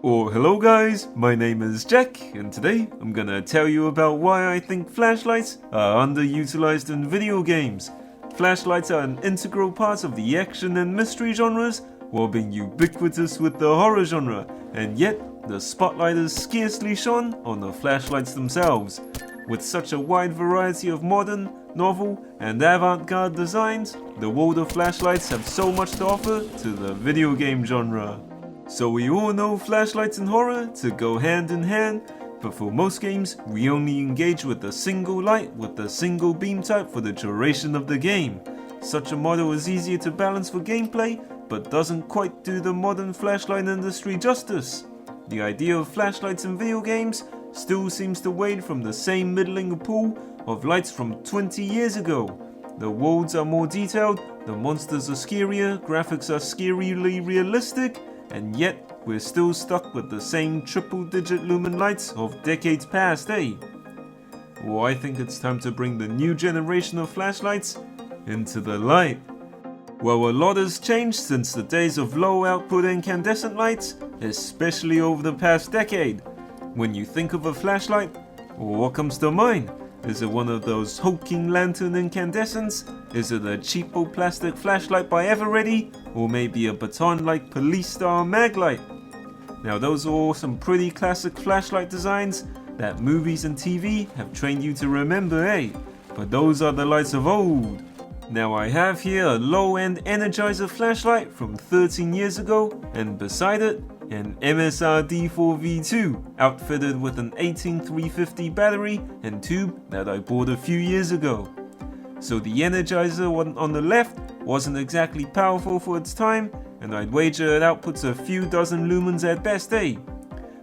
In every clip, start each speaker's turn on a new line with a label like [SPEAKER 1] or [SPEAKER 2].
[SPEAKER 1] Hello guys, my name is Jack, and today I'm gonna tell you about why I think flashlights are underutilized in video games. Flashlights are an integral part of the action and mystery genres, while being ubiquitous with the horror genre, and yet the spotlight is scarcely shone on the flashlights themselves. With such a wide variety of modern, novel, and avant-garde designs, the world of flashlights have so much to offer to the video game genre. So we all know flashlights and horror to go hand in hand, but for most games, we only engage with a single light with a single beam type for the duration of the game. Such a model is easier to balance for gameplay, but doesn't quite do the modern flashlight industry justice. The idea of flashlights in video games still seems to wade from the same middling pool of lights from 20 years ago. The worlds are more detailed, the monsters are scarier, graphics are scarily realistic, and yet we're still stuck with the same triple-digit lumen lights of decades past, eh? Well, I think it's time to bring the new generation of flashlights into the light. Well, a lot has changed since the days of low-output incandescent lights, especially over the past decade. When you think of a flashlight, what comes to mind? Is it one of those hulking lantern incandescents? Is it a cheapo plastic flashlight by Eveready? Or maybe a baton-like police star mag light? Now those are all some pretty classic flashlight designs that movies and TV have trained you to remember, eh? But those are the lights of old. Now I have here a low-end Energizer flashlight from 13 years ago, and beside it, an MSR D4V2 outfitted with an 18350 battery and tube that I bought a few years ago. So the Energizer one on the left wasn't exactly powerful for its time, and I'd wager it outputs a few dozen lumens at best, eh?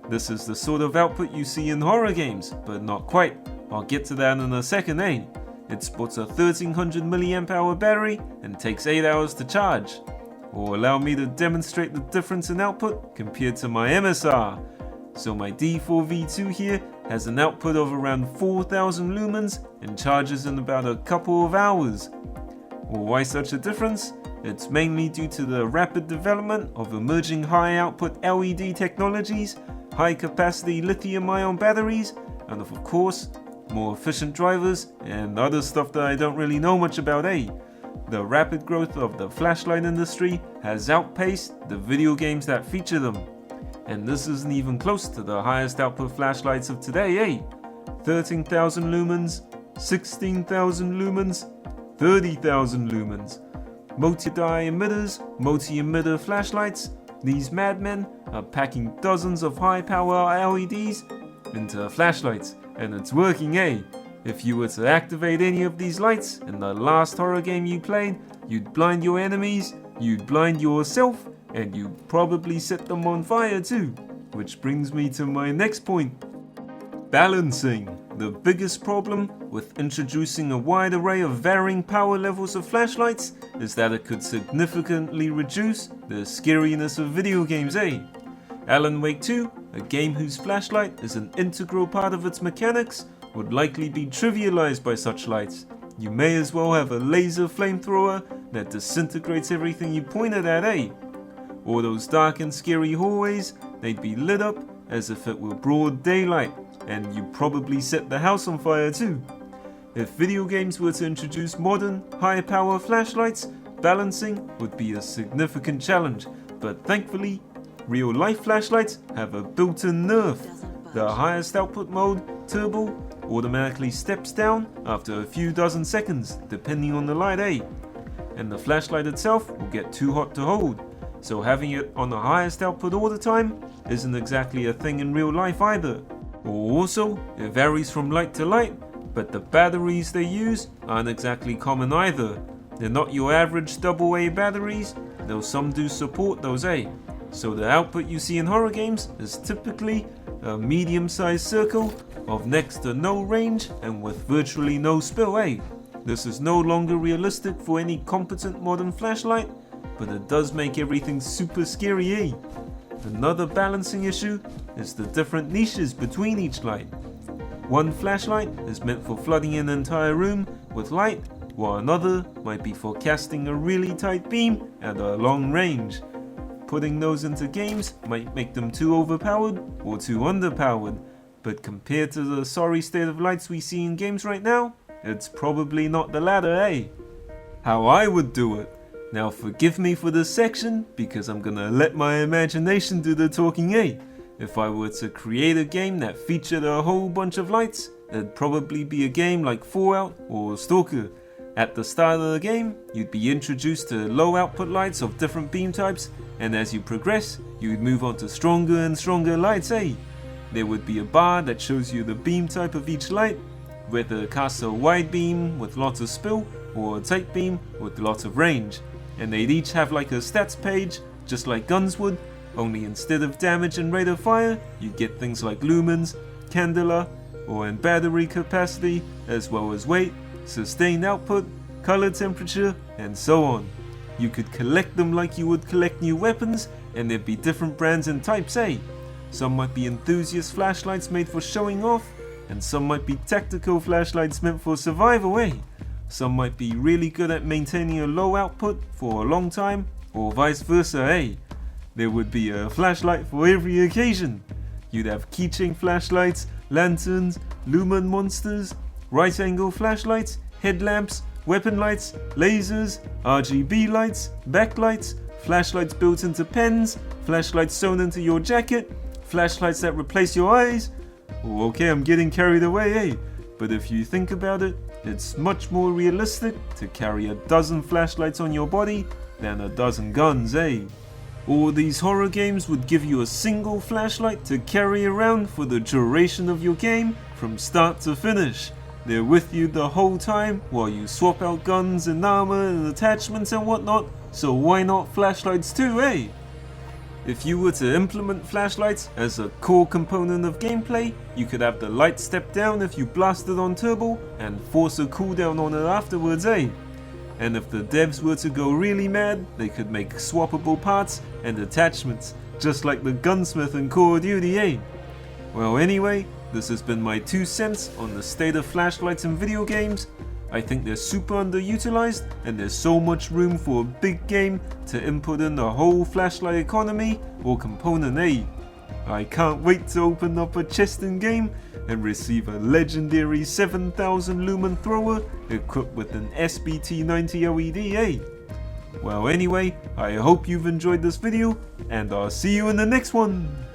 [SPEAKER 1] This is the sort of output you see in horror games, but not quite. I'll get to that in a second, eh? It sports a 1300 mAh battery and takes 8 hours to charge. Or allow me to demonstrate the difference in output compared to my MSR. So my D4V2 here has an output of around 4000 lumens and charges in about a couple of hours. Well, why such a difference? It's mainly due to the rapid development of emerging high output LED technologies, high capacity lithium-ion batteries, and of course, more efficient drivers and other stuff that I don't really know much about, eh? The rapid growth of the flashlight industry has outpaced the video games that feature them. And this isn't even close to the highest output flashlights of today, eh? 13,000 lumens, 16,000 lumens, 30,000 lumens. Multi-die emitters, multi-emitter flashlights, these madmen are packing dozens of high-power LEDs into flashlights, and it's working, eh? If you were to activate any of these lights in the last horror game you played, you'd blind your enemies, you'd blind yourself, and you'd probably set them on fire too. Which brings me to my next point. Balancing. The biggest problem with introducing a wide array of varying power levels of flashlights is that it could significantly reduce the scariness of video games, eh? Alan Wake 2, a game whose flashlight is an integral part of its mechanics, would likely be trivialized by such lights. You may as well have a laser flamethrower that disintegrates everything you point it at, eh? Or those dark and scary hallways, they'd be lit up as if it were broad daylight, and you probably set the house on fire too. If video games were to introduce modern, high-power flashlights, balancing would be a significant challenge, but thankfully, real-life flashlights have a built-in nerf. The highest output mode, Turbo, automatically steps down after a few dozen seconds, depending on the light, eh? And the flashlight itself will get too hot to hold, so having it on the highest output all the time isn't exactly a thing in real life either. Also, it varies from light to light, but the batteries they use aren't exactly common either. They're not your average AA batteries, though some do support those, eh? So the output you see in horror games is typically a medium-sized circle of next to no range and with virtually no spill, eh? This is no longer realistic for any competent modern flashlight, but it does make everything super scary, eh? Another balancing issue is the different niches between each light. One flashlight is meant for flooding an entire room with light, while another might be for casting a really tight beam at a long range. putting those into games might make them too overpowered or too underpowered, but compared to the sorry state of lights we see in games right now, it's probably not the latter, eh? How I would do it. Now forgive me for this section, because I'm gonna let my imagination do the talking, eh? If I were to create a game that featured a whole bunch of lights, it'd probably be a game like Fallout or Stalker. At the start of the game, you'd be introduced to low output lights of different beam types, and as you progress, you'd move on to stronger and stronger lights, eh? There would be a bar that shows you the beam type of each light, whether it casts a wide beam with lots of spill, or a tight beam with lots of range. And they'd each have like a stats page, just like guns would, only instead of damage and rate of fire, you'd get things like lumens, candela, or in battery capacity, as well as weight, sustained output, color temperature, and so on. You could collect them like you would collect new weapons, and there'd be different brands and types, eh? Some might be enthusiast flashlights made for showing off, and some might be tactical flashlights meant for survival, eh? Some might be really good at maintaining a low output for a long time, or vice versa, eh? There would be a flashlight for every occasion. You'd have keychain flashlights, lanterns, lumen monsters, right angle flashlights, headlamps, weapon lights, lasers, RGB lights, backlights, flashlights built into pens, flashlights sewn into your jacket, flashlights that replace your eyes. Oh, okay, I'm getting carried away, eh? But if you think about it, it's much more realistic to carry a dozen flashlights on your body than a dozen guns, eh? All these horror games would give you a single flashlight to carry around for the duration of your game from start to finish. They're with you the whole time while you swap out guns and armor and attachments and whatnot, so why not flashlights too, eh? If you were to implement flashlights as a core component of gameplay, you could have the light step down if you blasted on turbo and force a cooldown on it afterwards, eh? And if the devs were to go really mad, they could make swappable parts and attachments, just like the gunsmith in Call of Duty, eh? Well anyway, this has been my 2 cents on the state of flashlights in video games. I think they're super underutilized, and there's so much room for a big game to input in the whole flashlight economy or component, eh? I can't wait to open up a chest in game and receive a legendary 7000 lumen thrower equipped with an SBT90 LED, eh? Well anyway, I hope you've enjoyed this video, and I'll see you in the next one!